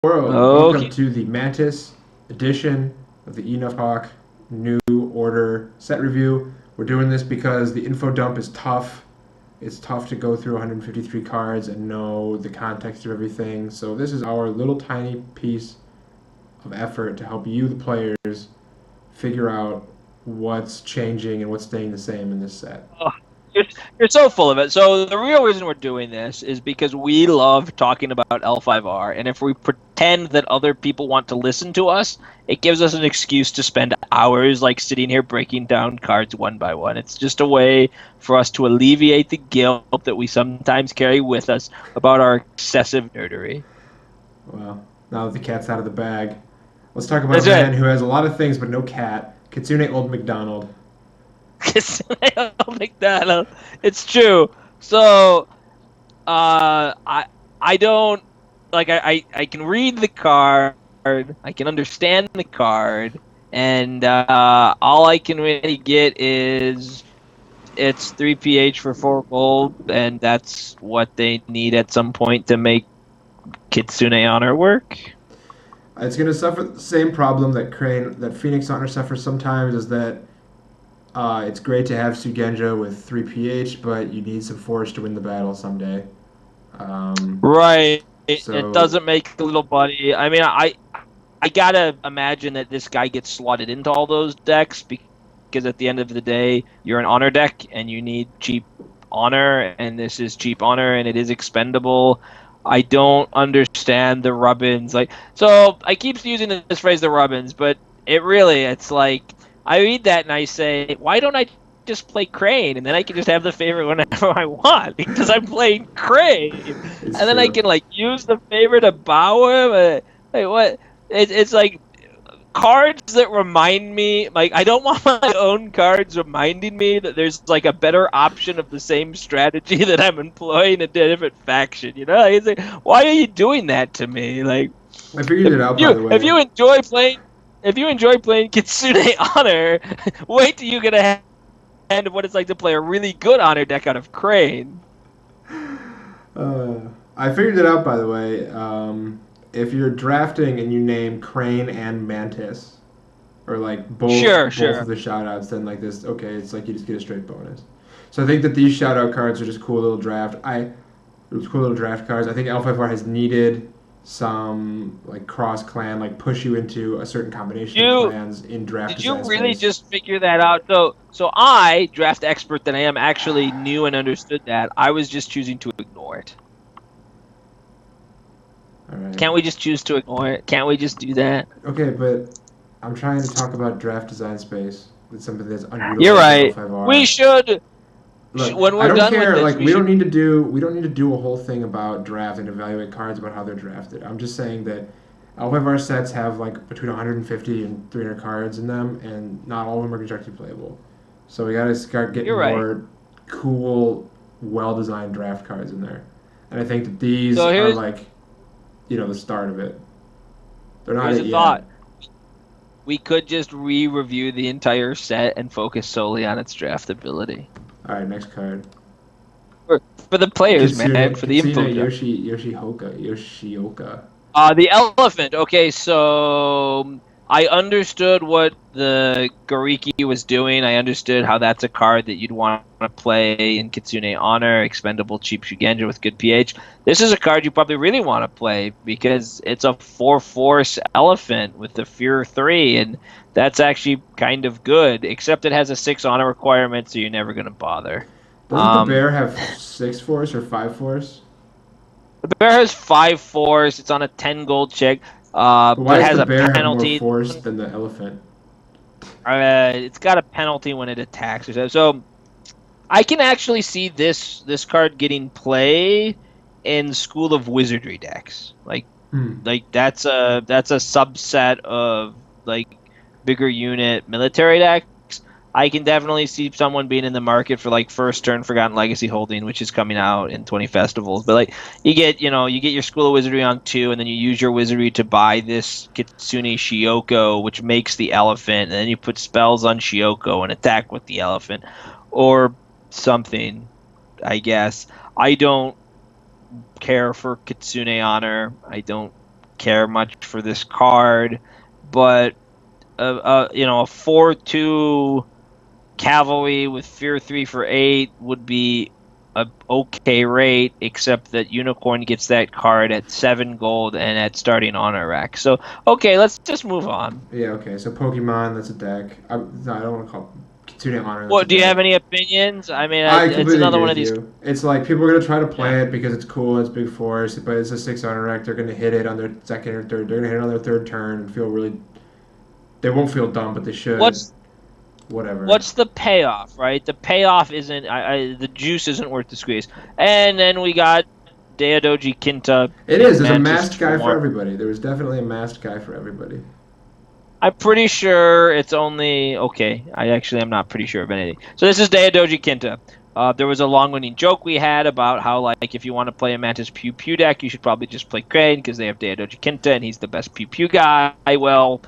World, welcome Okay. to the Mantis edition of the Enough Hawk New Order set review. We're doing this because the info dump is tough. It's tough to go through 153 cards and know the context of everything. So this is our little tiny piece of effort to help you, the players, figure out what's changing and what's staying the same in this set. Oh, you're, you're so full of it. So the real reason we're doing this is because we love talking about L5R, and if we pretend that other people want to listen to us, it gives us an excuse to spend hours like sitting here breaking down cards one by one. It's just a way for us to alleviate the guilt that we sometimes carry with us about our excessive nerdery. Well, now that the cat's out of the bag, let's talk about a That's right. man who has a lot of things but no cat. Kitsune Old McDonald. McDonald. It's true. So I don't like I can read the card, I can understand the card, and all I can really get is it's 3 pH for 4 gold, and that's what they need at some point to make Kitsune Honor work. It's going to suffer the same problem that Phoenix Honor suffers sometimes. Is that it's great to have Sugenja with 3 pH, but you need some force to win the battle someday. Um, Right. It so doesn't make a little buddy. I mean, I gotta imagine that this guy gets slotted into all those decks because at the end of the day, you're an honor deck and you need cheap honor, and this is cheap honor and it is expendable. I don't understand the rubbins. Like, so I keep using this phrase, the rubbins, but it's like I read that and I say, why don't I just play Crane and then I can just have the favorite whenever I want because I'm playing Crane, it's and then I true. can like use the favorite to bow him. Like what? It's like cards that remind me, like I don't want my own cards reminding me that there's like a better option of the same strategy that I'm employing a different faction. Like, it's like, why are you doing that to me? Like, I figured if it out, by you the if way. you enjoy playing if you enjoy playing Kitsune Honor, wait till you get a hand of what it's like to play a really good Honor deck out of Crane. Uh, I figured it out, by the way. If you're drafting and you name Crane and Mantis, or like Sure, both of sure. the shoutouts, then like this, okay, it's like you just get a straight bonus. So I think that these shoutout cards are just cool little cool little draft cards. I think L5R has needed some like cross clan, like push you into a certain combination of You clans in draft Did you design really space. just figure that out? So I, draft expert that I am, actually knew and understood that. I was just choosing to ignore it. All right. Can't we just choose to ignore it? Can't we just do that? Okay, but I'm trying to talk about draft design space. It's something that's You're unutilized in right. We L5R. should, Look, when I we're don't done with care. this, Like, we should. we don't need to do a whole thing about draft and evaluate cards about how they're drafted. I'm just saying that L5R sets have like between 150 and 300 cards in them, and not all of them are constructed playable. So we gotta start You're getting right. more cool, well-designed draft cards in there. And I think that these So are here's like, the start of it. They're not here's a it yet. thought. We could just re-review the entire set and focus solely on its draftability. All right, next card. For the players, man, Kitsune for the info dump. Yoshioka. The elephant. Okay, so I understood what the Goriki was doing. I understood how that's a card that you'd want to play in Kitsune Honor, expendable cheap Shugenja with good pH. This is a card you probably really want to play because it's a 4 force elephant with the Fear 3, and that's actually kind of good, except it has a 6 honor requirement, so you're never going to bother. Doesn't the Um, bear have 6 force or 5 force? the bear has 5 force. It's on a 10 gold check. But why But it does has the a bear have more penalty. force than the elephant? It's got a penalty when it attacks. So I can actually see this card getting play in School of Wizardry decks. Hmm. Like that's a subset of like bigger unit military decks. I can definitely see someone being in the market for like first turn Forgotten Legacy Holding, which is coming out in 20 festivals. But like you get your School of Wizardry on 2, and then you use your wizardry to buy this Kitsune Shioko, which makes the elephant, and then you put spells on Shioko and attack with the elephant, or something. I guess I don't care for Kitsune Honor. I don't care much for this card, but a 4/2 cavalry with Fear 3 for 8 would be a okay rate, except that Unicorn gets that card at 7 gold and at starting honor rack. So okay, let's just move on. Yeah, okay. So Pokemon, that's a deck. No, I don't want to call Kitsune Honor. That's Well, a do you deck. have any opinions? I mean, I it's completely another agree one with of these. you. It's like people are gonna try to Yeah. play it because it's cool, it's big force, but it's a 6 honor rack. They're gonna hit it on their second or third. They're gonna hit it on their third turn and feel really. They won't feel dumb, but they should. What's Whatever. what's the payoff, right? The payoff isn't the juice isn't worth the squeeze. And then we got Daiodoji Kinta It in is. There's a Mantis masked guy for 1. everybody. There was definitely a masked guy for everybody. I'm pretty sure it's only okay. I actually am not pretty sure of anything. So this is Daiodoji Kinta. There was a long-running joke we had about how, like, if you want to play a Mantis Pew Pew deck, you should probably just play Crane because they have Daiodoji Kinta and he's the best Pew Pew guy. Well,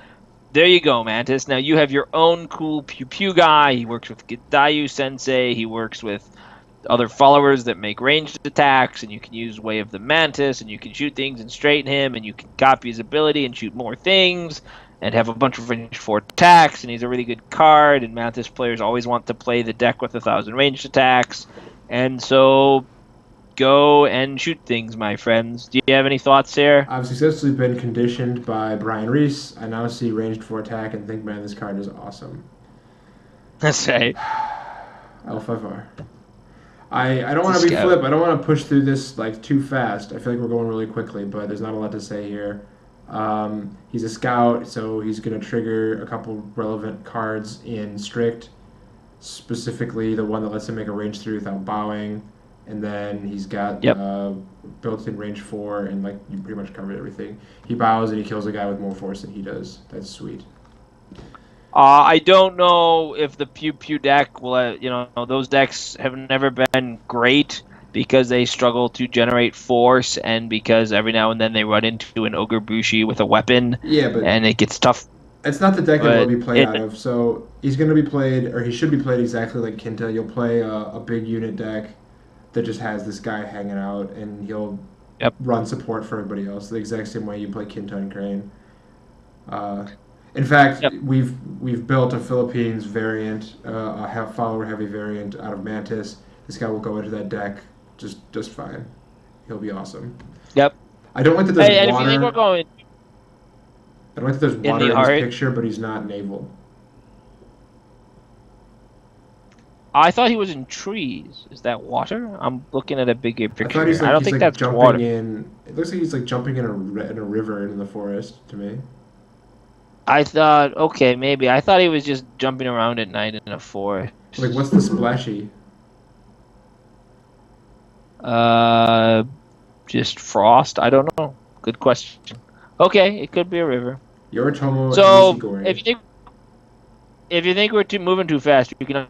there you go, Mantis. Now you have your own cool Pew Pew guy. He works with Gidayu Sensei. He works with other followers that make ranged attacks, and you can use Way of the Mantis, and you can shoot things and straighten him, and you can copy his ability and shoot more things, and have a bunch of range 4 attacks, and he's a really good card, and Mantis players always want to play the deck with 1,000 ranged attacks, and so go and shoot things, my friends. Do you have any thoughts there? I've successfully been conditioned by Brian Reese. I now see ranged 4 attack and think, man, this card is awesome. That's right. L5R. I don't want to be flip. I don't want to push through this like too fast. I feel like we're going really quickly, but there's not a lot to say here. He's a scout, so he's going to trigger a couple relevant cards in strict, specifically the one that lets him make a range 3 without bowing, and then he's got built-in range 4, and like you pretty much covered everything. He bows and he kills a guy with more force than he does. That's sweet. I don't know if the Pew Pew deck will, those decks have never been great because they struggle to generate force and because every now and then they run into an Ogre Bushi with a weapon. Yeah, but and it gets tough. It's not the deck that will be played out of. So he's going to be played, or he should be played exactly like Kinta. You'll play a big unit deck that just has this guy hanging out, and he'll run support for everybody else the exact same way you play Kinta and Crane. In fact, we've built a Philippines variant, a follower heavy variant out of Mantis. This guy will go into that deck just fine. He'll be awesome. Yep. I don't like that there's water. And if you think we're going, I don't like that there's water in his picture, but he's not naval. I thought he was in trees. Is that water? I'm looking at a bigger picture. I don't think that's jumping water. It looks like he's like jumping in a river in the forest to me. I thought, okay, maybe. I thought he was just jumping around at night in a forest. Like, what's the splashy? Just frost? I don't know. Good question. Okay, it could be a river. Yoritomo So, Nishigori. if you think we're moving too fast, you can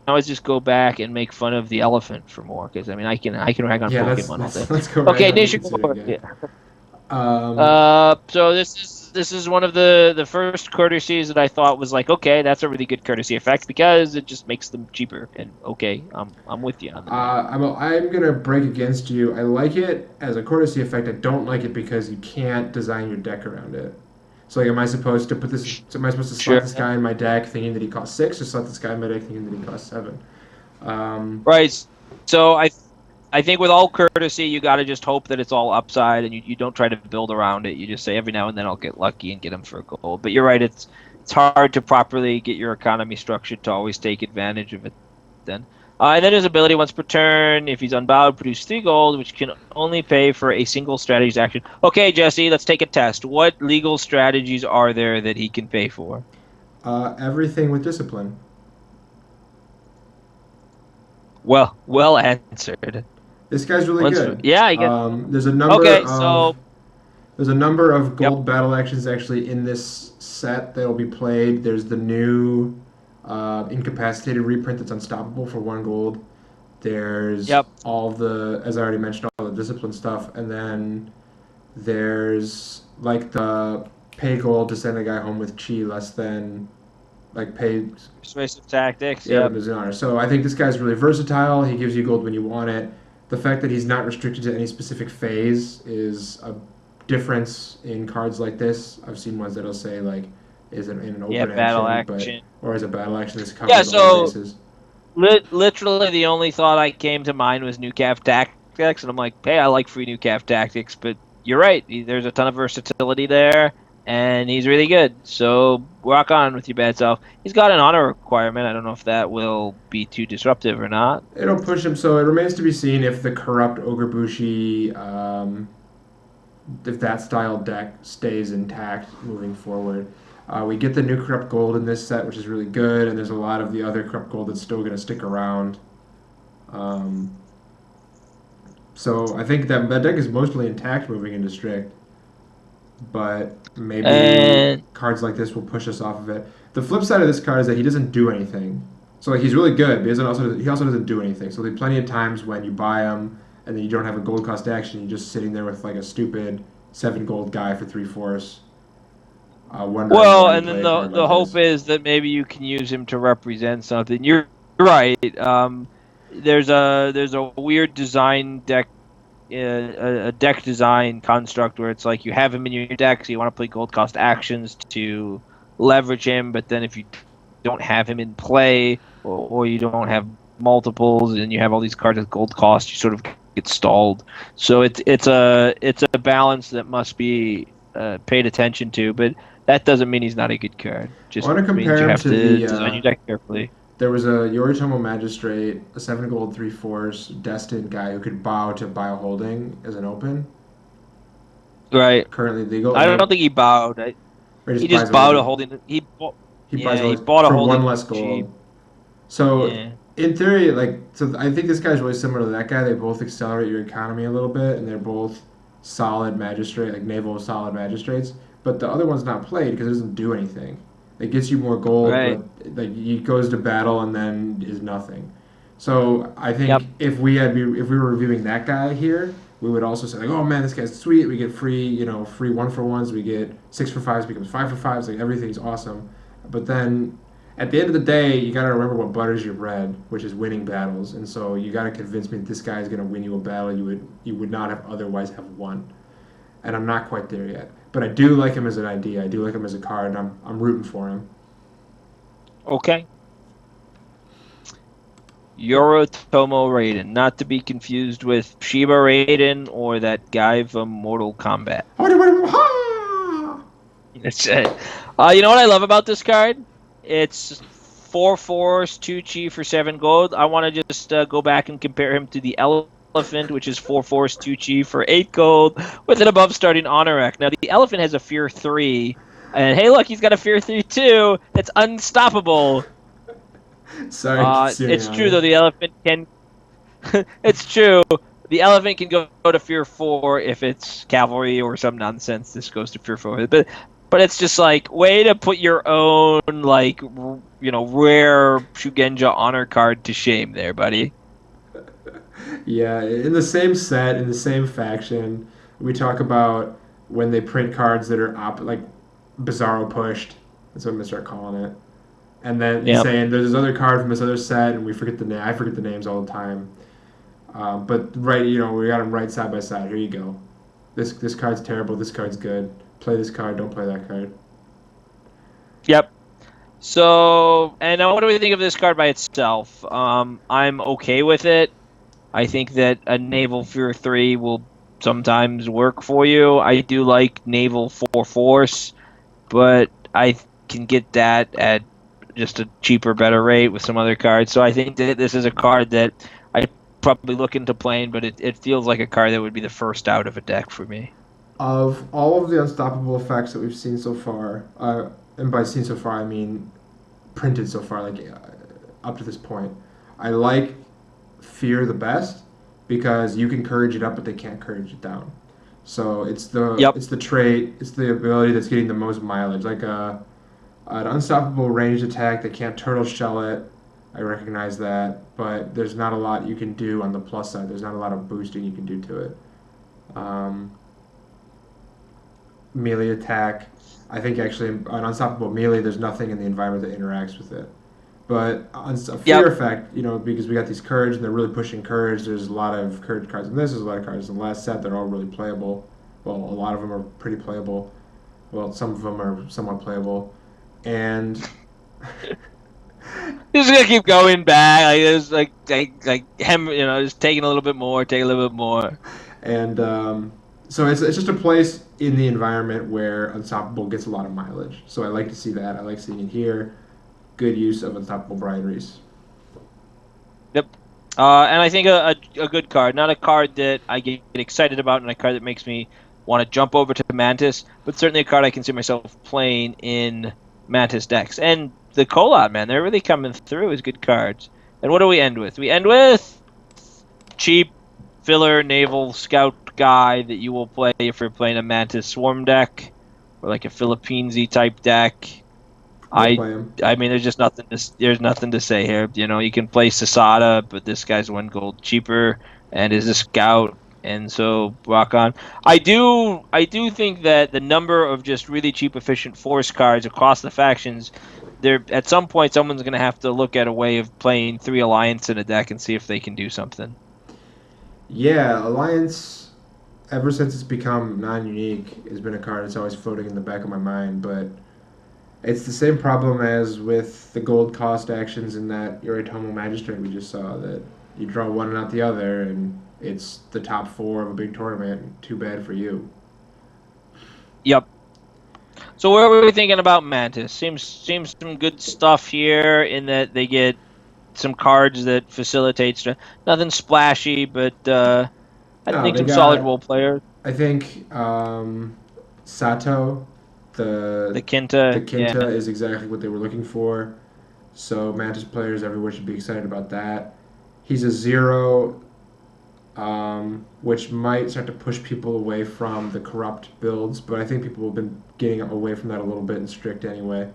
always just go back and make fun of the elephant for more. Because I mean, I can rag on Pokemon all day. Let's go. Okay, Nishigori. So this is one of the first courtesies that I thought was like, okay, that's a really good courtesy effect because it just makes them cheaper. And okay, I'm with you on that. I'm gonna break against you. I like it as a courtesy effect. I don't like it because you can't design your deck around it. So like, am I supposed to put this? Am I supposed to slot this guy in my deck thinking that he costs 6, or slot this guy in my deck thinking that he costs 7? Right. So I think with all courtesy, you got to just hope that it's all upside, and you don't try to build around it. You just say every now and then I'll get lucky and get him for a gold. But you're right; it's hard to properly get your economy structured to always take advantage of it. Then, and then his ability once per turn, if he's unbowed, produce 3 gold, which can only pay for a single strategy's action. Okay, Jesse, let's take a test. What legal strategies are there that he can pay for? Everything with discipline. Well answered. This guy's really good. Yeah, I guess. There's a number. So there's a number of gold battle actions actually in this set that will be played. There's the new incapacitated reprint that's unstoppable for 1 gold. There's all the, as I already mentioned, all the discipline stuff, and then there's like the pay gold to send a guy home with chi less than. Like paid persuasive tactics. Yeah, there's an honor. So I think this guy's really versatile. He gives you gold when you want it. The fact that he's not restricted to any specific phase is a difference in cards like this. I've seen ones that'll say like, is it in an Yeah, open battle action, but action. or is a battle action that's Yeah, covers all the so bases. literally the only thought I came to mind was new calf tactics, and I'm like, hey, I like free new calf tactics, but you're right. There's a ton of versatility there, and he's really good. So rock on with your bad self. He's got an honor requirement. I don't know if that will be too disruptive or not. It'll push him. So it remains to be seen if the corrupt Ogrebushi, if that style deck stays intact moving forward. We get the new corrupt gold in this set, which is really good, and there's a lot of the other corrupt gold that's still going to stick around. Um, so I think that deck is mostly intact moving into strict, but maybe And cards like this will push us off of it. The flip side of this card is that he doesn't do anything. So like he's really good, but he also doesn't do anything. So there'll be plenty of times when you buy him and then you don't have a gold cost action. You're just sitting there with like a stupid 7 gold guy for 3/4, wondering well, why you and then play a card the like hope this. is that maybe you can use him to represent something. You're right. There's a weird design deck a deck design construct where it's like you have him in your deck, so you want to play gold cost actions to leverage him, but then if you don't have him in play or you don't have multiples and you have all these cards with gold cost, you sort of get stalled. So it's a balance that must be paid attention to, but that doesn't mean he's not a good card. I Just want to means compare you him have to to the. design your deck carefully. There was a Yoritomo Magistrate, a 7 gold 3/4 destined guy who could bow to buy a holding as an open. Right. Currently legal, I and don't then think he bowed. or He just just buys a bowed a holding. holding. He buys Yeah, he holdings bought a for one holding less cheap. gold. So Yeah. in theory, like, so I think this guy's really similar to that guy. They both accelerate your economy a little bit, and they're both solid magistrate, like naval solid magistrates. But the other one's not played because it doesn't do anything. It gets you more gold, Right. but like he goes to battle and then is nothing. So I think Yep. if we were reviewing that guy here, we would also say like, oh man, this guy's sweet. We get free, free 1-for-1s. We get 6-for-5s becomes 5-for-5s. Like everything's awesome. But then at the end of the day, you got to remember what butters your bread, which is winning battles. And so you got to convince me that this guy is going to win you a battle you would not have otherwise have won. And I'm not quite there yet. But I do like him as an idea. I do like him as a card, and I'm rooting for him. Okay. Yoritomo Raiden, not to be confused with Shiba Raiden or that guy from Mortal Kombat. It's you know what I love about this card? It's 4/4, 2 chi for 7 gold. I want to just go back and compare him to the Elephant, which is 4/4, 2 chi for 8 gold, with an above starting honor rack. Now the Elephant has a Fear 3, and hey, look, he's got a Fear 3 too. That's unstoppable. Sorry, It's true Sirianni. though. The Elephant can. It's true. The Elephant can go to Fear 4 if it's cavalry or some nonsense. This goes to Fear 4, but it's just like way to put your own like rare Shugenja honor card to shame there, buddy. Yeah, in the same set, in the same faction, we talk about when they print cards that are like Bizarro pushed. That's what I'm gonna start calling it. And then Yep. saying there's this other card from this other set, and we forget the name. I forget the names all the time. But right, we got them right side by side. Here you go. This card's terrible. This card's good. Play this card. Don't play that card. Yep. So, and now what do we think of this card by itself? I'm okay with it. I think that a Naval Fear 3 will sometimes work for you. I do like Naval 4 Force, but I can get that at just a cheaper, better rate with some other cards. So I think that this is a card that I probably look into playing, but it feels like a card that would be the first out of a deck for me. Of all of the unstoppable effects that we've seen so far, and by seen so far I mean printed so far, like up to this point, I like Fear the best because you can courage it up, but they can't courage it down. So Yep. it's the trait, it's the ability that's getting the most mileage. Like an unstoppable ranged attack, they can't turtle shell it. I recognize that, but there's not a lot you can do on the plus side. There's not a lot of boosting you can do to it. Um, Melee attack. I think actually an unstoppable melee, there's nothing in the environment that interacts with it. But on a fear Yep. effect, because we got these courage and they're really pushing courage. There's a lot of courage cards in this. There's a lot of cards in the last set. They're all really playable. Well, a lot of them are pretty playable. Well, some of them are somewhat playable, and Just gonna keep going back, like it's like him, just taking a little bit more, take a little bit more. and so it's just a place in the environment where Unstoppable gets a lot of mileage. So I like to see that. I like seeing it here. Good use of Unstoppable Brian Reese. Yep. And I think a good card, not a card that I get excited about, and a card that makes me want to jump over to Mantis, but certainly a card I can see myself playing in Mantis decks. And the Colot, man, they're really coming through as good cards. And what do we end with? We end with cheap filler naval scout guy that you will play if you're playing a Mantis Swarm deck or like a Philippines type deck. We'll I play him. I mean, there's nothing to say here. You can play Sasada, but this guy's 1 gold cheaper and is a scout, and so rock on. I do think that the number of just really cheap, efficient force cards across the factions, there at some point someone's gonna have to look at a way of playing 3 alliance in a deck and see if they can do something. Yeah, Alliance, ever since it's become non-unique, has been a card that's always floating in the back of my mind. But it's the same problem as with the gold cost actions in that Yoritomo Magistrate we just saw. That you draw one and not the other, and it's the top four of a big tournament. Too bad for you. Yep. So what were we thinking about Mantis? Seems some good stuff here in that they get some cards that facilitates nothing splashy, but I No, think they some solid got. role players. I think Sato, The the Kinta, yeah. Kinta is exactly what they were looking for. So Mantis players everywhere should be excited about that. He's a zero, which might start to push people away from the corrupt builds, but I think people have been getting away from that a little bit in strict anyway.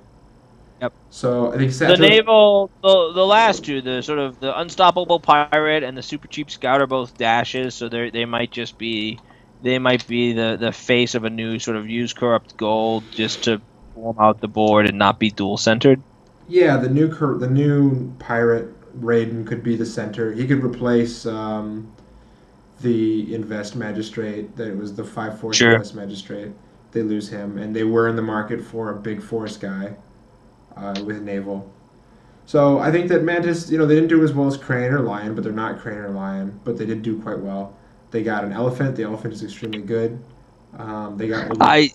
Yep. So I think The Sato, naval, the last two, the sort of the unstoppable pirate and the super cheap scout are both dashes, so they might be the face of a new sort of use corrupt gold just to form out the board and not be dual centered. yeah, the new pirate Raiden could be the center. He could replace the invest magistrate. That it was the 5 force Sure. invest magistrate. They lose him, and they were in the market for a big force guy with naval. So I think that Mantis, they didn't do as well as Crane or Lion, but they're not Crane or Lion, but they did do quite well. They got an elephant. The elephant is extremely good. They got older, I,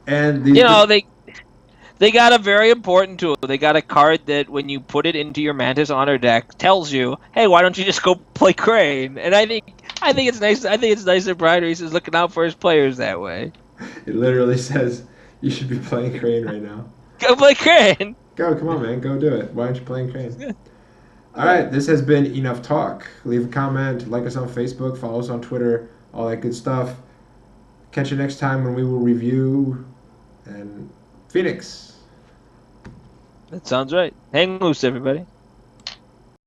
and you these. know, they got a very important tool. They got a card that when you put it into your Mantis Honor deck tells you, "Hey, why don't you just go play Crane?" And I think it's nice. I think it's nice that Brian Reese is looking out for his players that way. It literally says you should be playing Crane right now. Go play Crane. Go, come on, man, go do it. Why aren't you playing Crane? Yeah. All right, this has been Enough Talk. Leave a comment, like us on Facebook, follow us on Twitter, all that good stuff. Catch you next time when we will review and Phoenix. That sounds right. Hang loose, everybody.